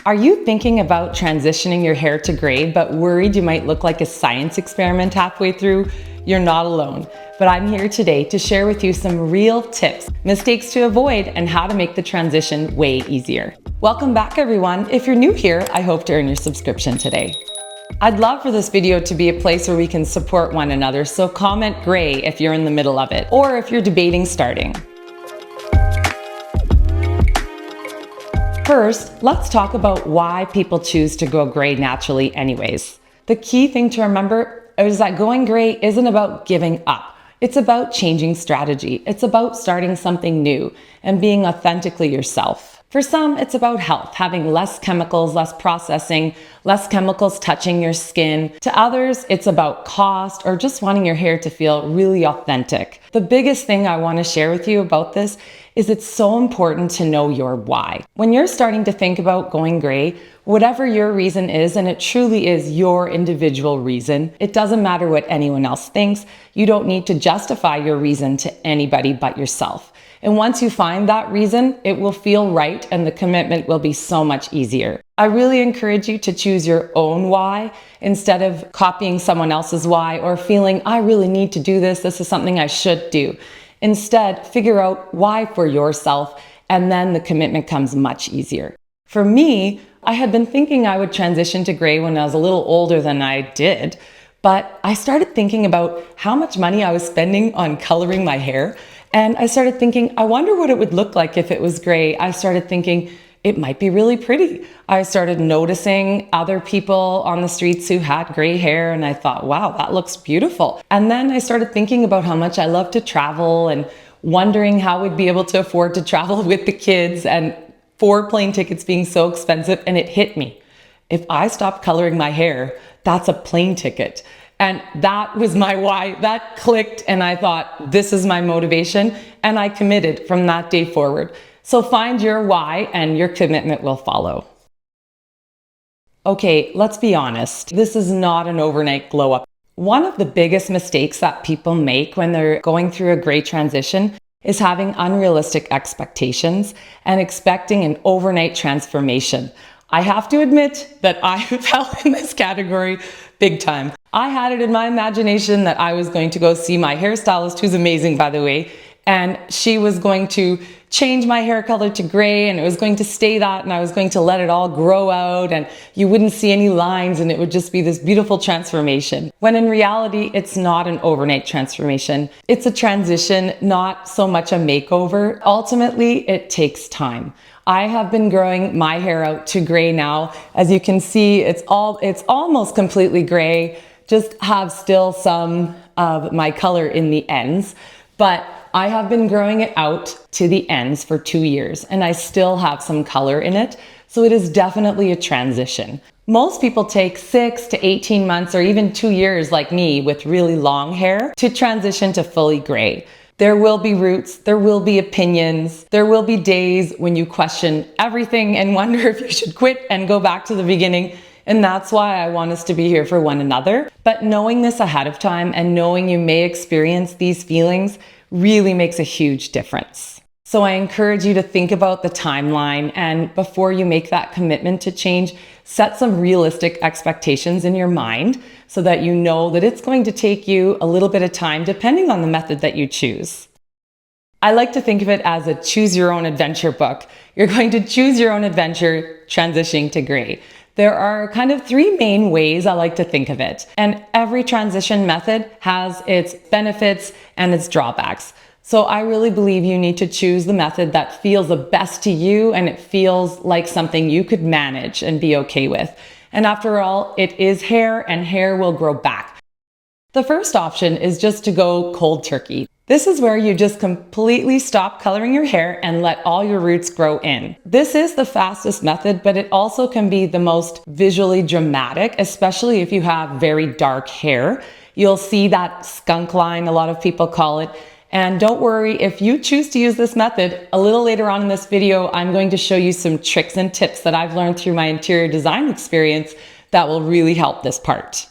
Are you thinking about transitioning your hair to gray, but worried you might look like a science experiment halfway through? You're not alone, but I'm here today to share with you some real tips, mistakes to avoid, and how to make the transition way easier. Welcome back, everyone. If you're new here, I hope to earn your subscription today. I'd love for this video to be a place where we can support one another, so comment gray if you're in the middle of it, or if you're debating starting. First, let's talk about why people choose to go gray naturally anyways. The key thing to remember is that going gray isn't about giving up. It's about changing strategy. It's about starting something new and being authentically yourself. For some, it's about health, having less chemicals, less processing, less chemicals touching your skin. To others, it's about cost or just wanting your hair to feel really authentic. The biggest thing I want to share with you about this is it's so important to know your why. When you're starting to think about going gray, whatever your reason is, and it truly is your individual reason, it doesn't matter what anyone else thinks. You don't need to justify your reason to anybody but yourself. And once you find that reason, it will feel right and the commitment will be so much easier. I really encourage you to choose your own why instead of copying someone else's why or feeling, I really need to do this. This is something I should do. Instead, figure out why for yourself, and then the commitment comes much easier. For me, I had been thinking I would transition to gray when I was a little older than I did, but I started thinking about how much money I was spending on coloring my hair. And I started thinking, I wonder what it would look like if it was gray. I started thinking it might be really pretty. I started noticing other people on the streets who had gray hair, and I thought, wow, that looks beautiful. And then I started thinking about how much I love to travel and wondering how we'd be able to afford to travel with the kids, and 4 plane tickets being so expensive. And it hit me. If I stop coloring my hair, that's a plane ticket. And that was my why. That clicked, and I thought, this is my motivation, and I committed from that day forward. So find your why and your commitment will follow. Okay, let's be honest. This is not an overnight glow up. One of the biggest mistakes that people make when they're going through a gray transition is having unrealistic expectations and expecting an overnight transformation. I have to admit that I fell in this category big time. I had it in my imagination that I was going to go see my hairstylist, who's amazing, by the way, and she was going to change my hair color to gray, and it was going to stay that, and I was going to let it all grow out, and you wouldn't see any lines, and it would just be this beautiful transformation. When in reality, it's not an overnight transformation. It's a transition, not so much a makeover. Ultimately, it takes time. I have been growing my hair out to gray now. As you can see, it's almost completely gray, just have still some of my color in the ends, but I have been growing it out to the ends for 2 years, and I still have some color in it. So it is definitely a transition. Most people take 6 to 18 months or even 2 years, like me with really long hair, to transition to fully gray. There will be roots, there will be opinions, there will be days when you question everything and wonder if you should quit and go back to the beginning. And that's why I want us to be here for one another. But knowing this ahead of time and knowing you may experience these feelings really makes a huge difference. So I encourage you to think about the timeline, and before you make that commitment to change, set some realistic expectations in your mind so that you know that it's going to take you a little bit of time depending on the method that you choose. I like to think of it as a choose your own adventure book. You're going to choose your own adventure transitioning to gray. There are kind of 3 main ways I like to think of it. And every transition method has its benefits and its drawbacks. So I really believe you need to choose the method that feels the best to you and it feels like something you could manage and be okay with. And after all, it is hair, and hair will grow back. The first option is just to go cold turkey. This is where you just completely stop coloring your hair and let all your roots grow in. This is the fastest method, but it also can be the most visually dramatic, especially if you have very dark hair. You'll see that skunk line, a lot of people call it. And don't worry, if you choose to use this method, a little later on in this video, I'm going to show you some tricks and tips that I've learned through my interior design experience that will really help this part.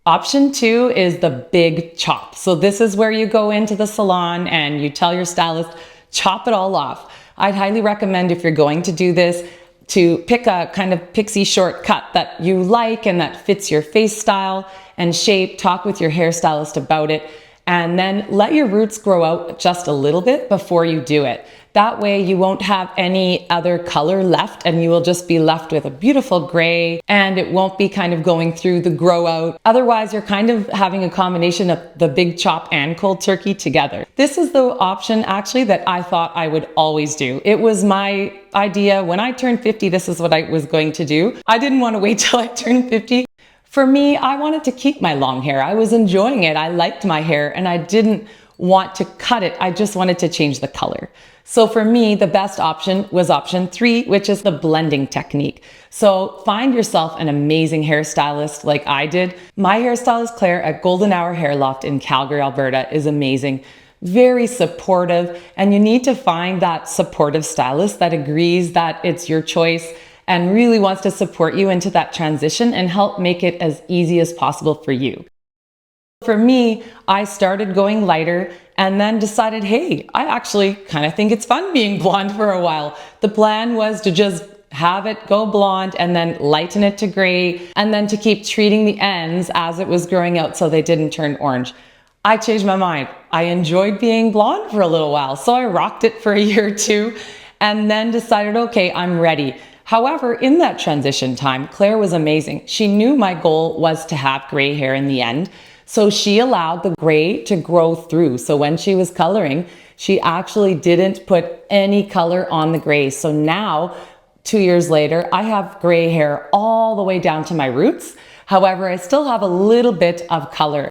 Option 2 is the big chop. So this is where you go into the salon and you tell your stylist, chop it all off. I'd highly recommend, if you're going to do this, to pick a kind of pixie short cut that you like and that fits your face style and shape. Talk with your hairstylist about it, and then let your roots grow out just a little bit before you do it. That way you won't have any other color left and you will just be left with a beautiful gray, and it won't be kind of going through the grow out. Otherwise, you're kind of having a combination of the big chop and cold turkey together. This is the option actually that I thought I would always do. It was my idea. When I turned 50, this is what I was going to do. I didn't want to wait till I turned 50. For me, I wanted to keep my long hair. I was enjoying it. I liked my hair and I didn't want to cut it. I just wanted to change the color. So for me, the best option was option 3, which is the blending technique. So find yourself an amazing hairstylist like I did. My hairstylist Claire at Golden Hour Hair Loft in Calgary, Alberta is amazing. Very supportive, and you need to find that supportive stylist that agrees that it's your choice and really wants to support you into that transition and help make it as easy as possible for you. For me, I started going lighter and then decided, hey, I actually kind of think it's fun being blonde for a while. The plan was to just have it go blonde and then lighten it to gray, and then to keep treating the ends as it was growing out so they didn't turn orange. I changed my mind. I enjoyed being blonde for a little while, so I rocked it for a year or two and then decided, okay, I'm ready. However, in that transition time, Claire was amazing. She knew my goal was to have gray hair in the end. So she allowed the gray to grow through. So when she was coloring, she actually didn't put any color on the gray. So now, 2 years later, I have gray hair all the way down to my roots. However, I still have a little bit of color.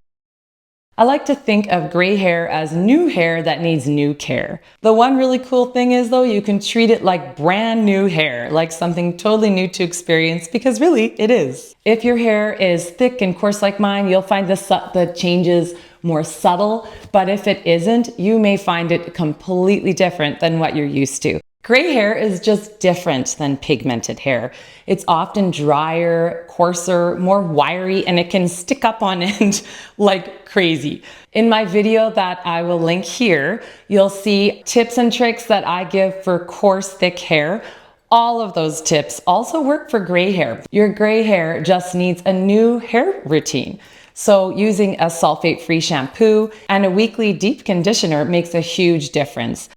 I like to think of gray hair as new hair that needs new care. The one really cool thing is though, you can treat it like brand new hair, like something totally new to experience, because really it is. If your hair is thick and coarse like mine, you'll find the changes more subtle, but if it isn't, you may find it completely different than what you're used to. Gray hair is just different than pigmented hair. It's often drier, coarser, more wiry, and it can stick up on end like crazy. In my video that I will link here, you'll see tips and tricks that I give for coarse, thick hair. All of those tips also work for gray hair. Your gray hair just needs a new hair routine. So using a sulfate-free shampoo and a weekly deep conditioner makes a huge difference.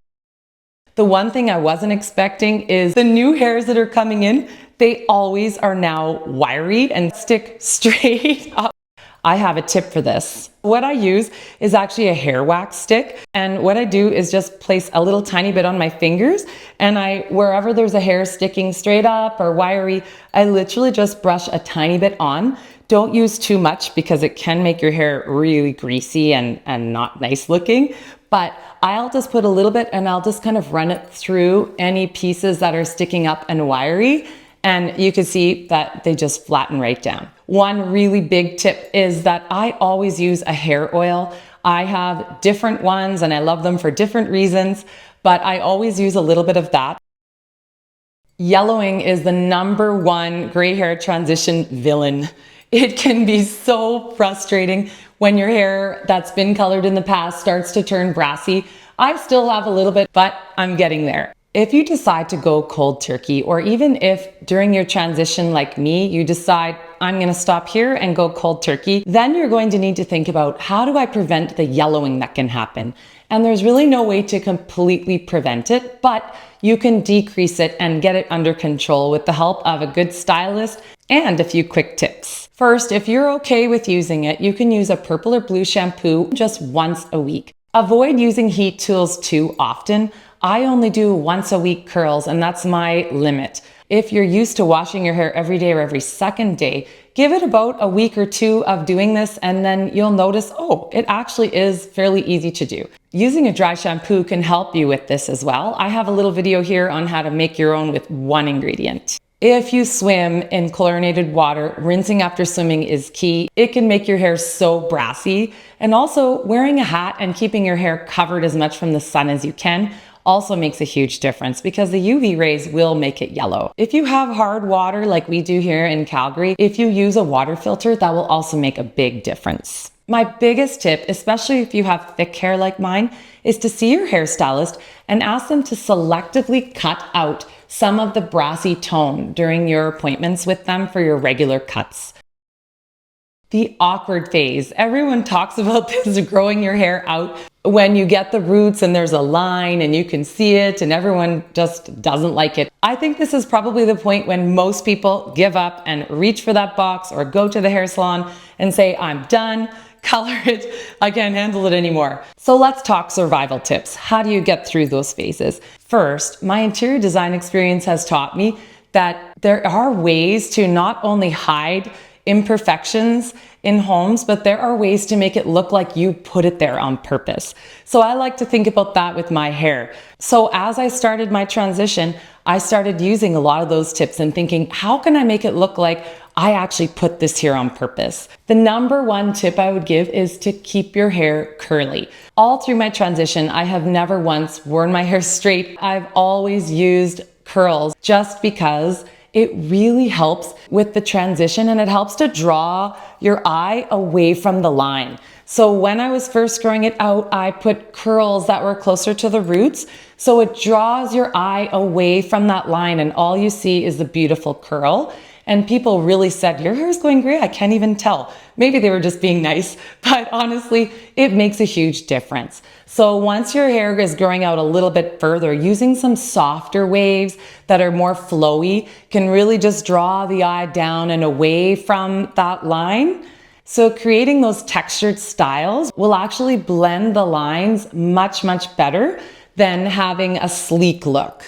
The one thing I wasn't expecting is the new hairs that are coming in, they always are now wiry and stick straight up. I have a tip for this. What I use is actually a hair wax stick. And what I do is just place a little tiny bit on my fingers, and wherever there's a hair sticking straight up or wiry, I literally just brush a tiny bit on. Don't use too much because it can make your hair really greasy and not nice looking. But I'll just put a little bit and I'll just kind of run it through any pieces that are sticking up and wiry. And you can see that they just flatten right down. One really big tip is that I always use a hair oil. I have different ones and I love them for different reasons, but I always use a little bit of that. Yellowing is the #1 gray hair transition villain. It can be so frustrating when your hair that's been colored in the past starts to turn brassy. I still have a little bit, but I'm getting there. If you decide to go cold turkey, or even if during your transition like me, you decide I'm gonna stop here and go cold turkey, then you're going to need to think about, how do I prevent the yellowing that can happen? And there's really no way to completely prevent it, but you can decrease it and get it under control with the help of a good stylist and a few quick tips. First, if you're okay with using it, you can use a purple or blue shampoo just once a week. Avoid using heat tools too often. I only do once a week curls, and that's my limit. If you're used to washing your hair every day or every second day, give it about a week or 2 of doing this, and then you'll notice, oh, it actually is fairly easy to do. Using a dry shampoo can help you with this as well. I have a little video here on how to make your own with 1 ingredient. If you swim in chlorinated water, rinsing after swimming is key. It can make your hair so brassy. And also, wearing a hat and keeping your hair covered as much from the sun as you can also makes a huge difference, because the UV rays will make it yellow. If you have hard water like we do here in Calgary, if you use a water filter, that will also make a big difference. My biggest tip, especially if you have thick hair like mine, is to see your hairstylist and ask them to selectively cut out some of the brassy tone during your appointments with them for your regular cuts. The awkward phase. Everyone talks about this, growing your hair out when you get the roots and there's a line and you can see it and everyone just doesn't like it. I think this is probably the point when most people give up and reach for that box or go to the hair salon and say, I'm done, color it, I can't handle it anymore. So let's talk survival tips. How do you get through those phases? First, my interior design experience has taught me that there are ways to not only hide imperfections in homes, but there are ways to make it look like you put it there on purpose. So I like to think about that with my hair. So as I started my transition, I started using a lot of those tips and thinking, how can I make it look like I actually put this here on purpose? The number one tip I would give is to keep your hair curly. All through my transition, I have never once worn my hair straight. I've always used curls just because it really helps with the transition and it helps to draw your eye away from the line. So when I was first growing it out, I put curls that were closer to the roots. So it draws your eye away from that line and all you see is the beautiful curl. And people really said, your hair is going great. I can't even tell. Maybe they were just being nice, but honestly, it makes a huge difference. So once your hair is growing out a little bit further, using some softer waves that are more flowy can really just draw the eye down and away from that line. So creating those textured styles will actually blend the lines much, much better than having a sleek look.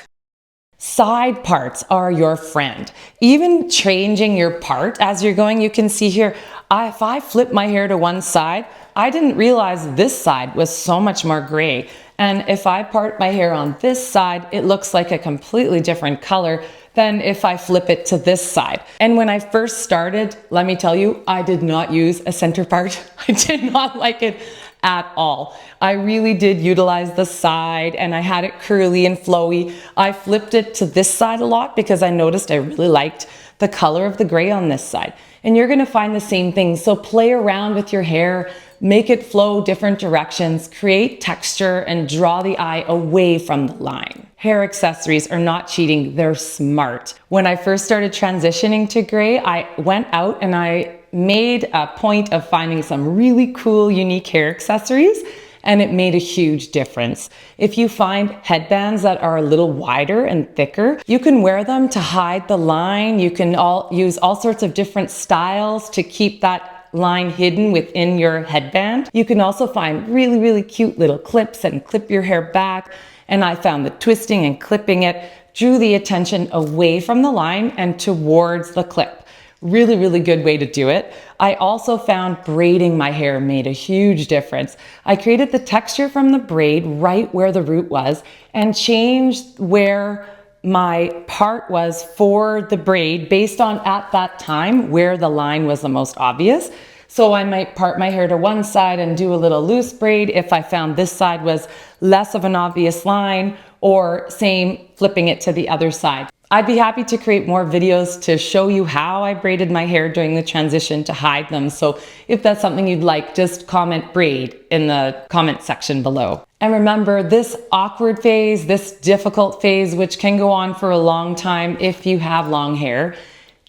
Side parts are your friend. Even changing your part as you're going, you can see here, if I flip my hair to one side, I didn't realize this side was so much more gray. And if I part my hair on this side, it looks like a completely different color than if I flip it to this side. And when I first started, let me tell you, I did not use a center part. I did not like it at all. I really did utilize the side and I had it curly and flowy. I flipped it to this side a lot because I noticed I really liked the color of the gray on this side. And you're gonna find the same thing. So play around with your hair, make it flow different directions, create texture and draw the eye away from the line. Hair accessories are not cheating, they're smart. When I first started transitioning to gray, I went out and I made a point of finding some really cool, unique hair accessories, and it made a huge difference. If you find headbands that are a little wider and thicker, you can wear them to hide the line. You can use all sorts of different styles to keep that line hidden within your headband. You can also find really, really cute little clips and clip your hair back. And I found that twisting and clipping it drew the attention away from the line and towards the clip. Really, really good way to do it. I also found braiding my hair made a huge difference. I created the texture from the braid right where the root was and changed where my part was for the braid based on at that time where the line was the most obvious. So I might part my hair to one side and do a little loose braid if I found this side was less of an obvious line, or same flipping it to the other side. I'd be happy to create more videos to show you how I braided my hair during the transition to hide them. So if that's something you'd like, just comment braid in the comment section below. And remember, this awkward phase, this difficult phase, which can go on for a long time if you have long hair,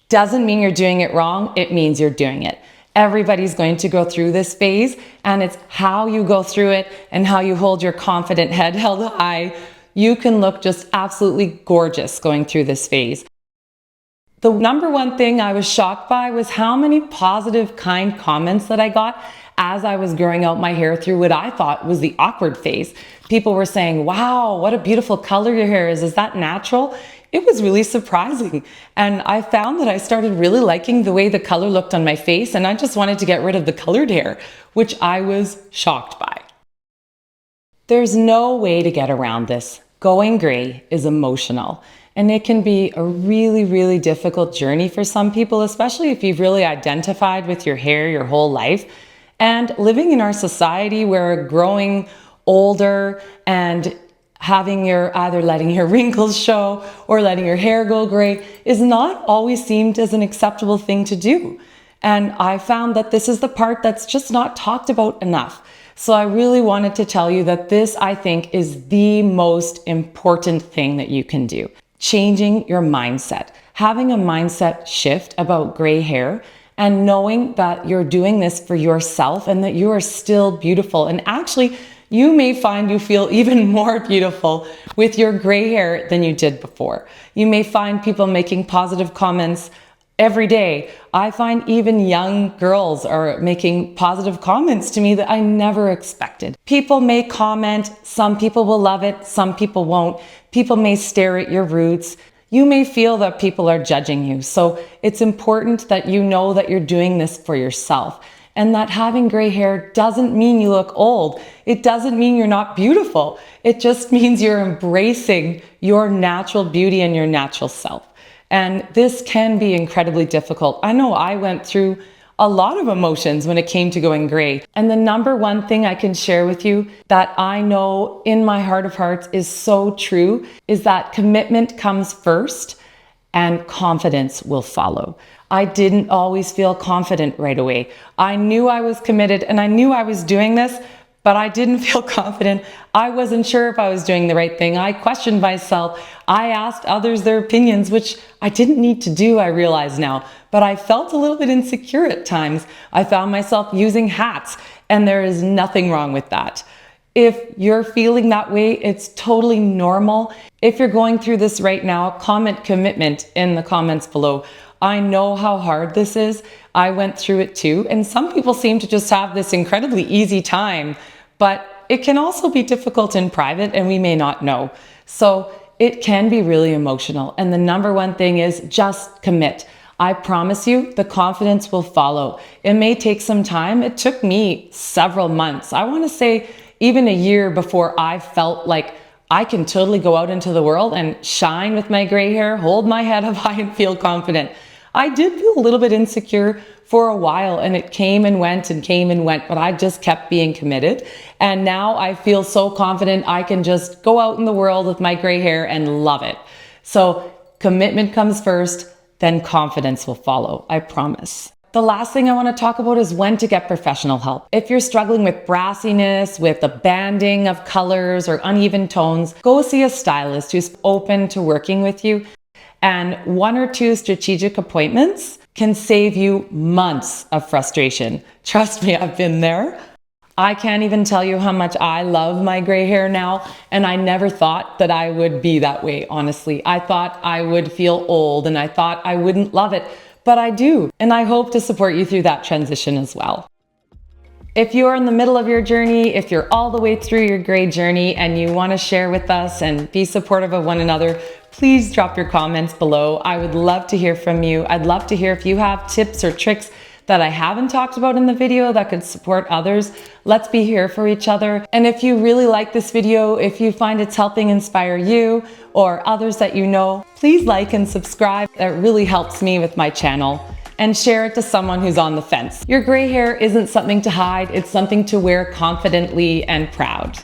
doesn't mean you're doing it wrong. It means you're doing it. Everybody's going to go through this phase, and it's how you go through it and how you hold your confident head held high. You can look just absolutely gorgeous going through this phase. The number one thing I was shocked by was how many positive, kind comments that I got as I was growing out my hair through what I thought was the awkward phase. People were saying, wow, what a beautiful color your hair is. Is that natural? It was really surprising. And I found that I started really liking the way the color looked on my face, and I just wanted to get rid of the colored hair, which I was shocked by. There's no way to get around this. Going gray is emotional, and it can be a really, really difficult journey for some people, especially if you've really identified with your hair your whole life. And living in our society where we're growing older and having either letting your wrinkles show or letting your hair go gray is not always seen as an acceptable thing to do. And I found that this is the part that's just not talked about enough. So I really wanted to tell you that this, I think, is the most important thing that you can do. changing your mindset, having a mindset shift about gray hair, and knowing that you're doing this for yourself and that you are still beautiful. And actually, you may find you feel even more beautiful with your gray hair than you did before. You may find people making positive comments every day. I find even young girls are making positive comments to me that I never expected. People may comment, some people will love it, some people won't. People may stare at your roots. You may feel that people are judging you. So it's important that you know that you're doing this for yourself, and that having gray hair doesn't mean you look old. It doesn't mean you're not beautiful. It just means you're embracing your natural beauty and your natural self. And this can be incredibly difficult. I know I went through a lot of emotions when it came to going gray. And the number one thing I can share with you that I know in my heart of hearts is so true is that commitment comes first and confidence will follow. I didn't always feel confident right away. I knew I was committed and I knew I was doing this, but I didn't feel confident. I wasn't sure if I was doing the right thing. I questioned myself. I asked others their opinions, which I didn't need to do, I realize now, but I felt a little bit insecure at times. I found myself using hats, and there is nothing wrong with that. If you're feeling that way, it's totally normal. If you're going through this right now, comment commitment in the comments below. I know how hard this is. I went through it too. And some people seem to just have this incredibly easy time, but it can also be difficult in private and we may not know. So it can be really emotional. And the number one thing is just commit. I promise you the confidence will follow. It may take some time. It took me several months. I want to say even a year before I felt like I can totally go out into the world and shine with my gray hair, hold my head up high and feel confident. I did feel a little bit insecure for a while, and it came and went and came and went, but I just kept being committed. And now I feel so confident I can just go out in the world with my gray hair and love it. So commitment comes first, then confidence will follow, I promise. The last thing I want to talk about is when to get professional help. If you're struggling with brassiness, with the banding of colors or uneven tones, go see a stylist who's open to working with you. And 1 or 2 strategic appointments can save you months of frustration. Trust me, I've been there. I can't even tell you how much I love my gray hair now, and I never thought that I would be that way, honestly. I thought I would feel old and I thought I wouldn't love it, but I do, and I hope to support you through that transition as well. If you're in the middle of your journey, if you're all the way through your gray journey and you want to share with us and be supportive of one another, please drop your comments below. I would love to hear from you. I'd love to hear if you have tips or tricks that I haven't talked about in the video that could support others. Let's be here for each other. And if you really like this video, if you find it's helping inspire you or others that you know, please like and subscribe. That really helps me with my channel. And share it to someone who's on the fence. Your gray hair isn't something to hide, it's something to wear confidently and proud.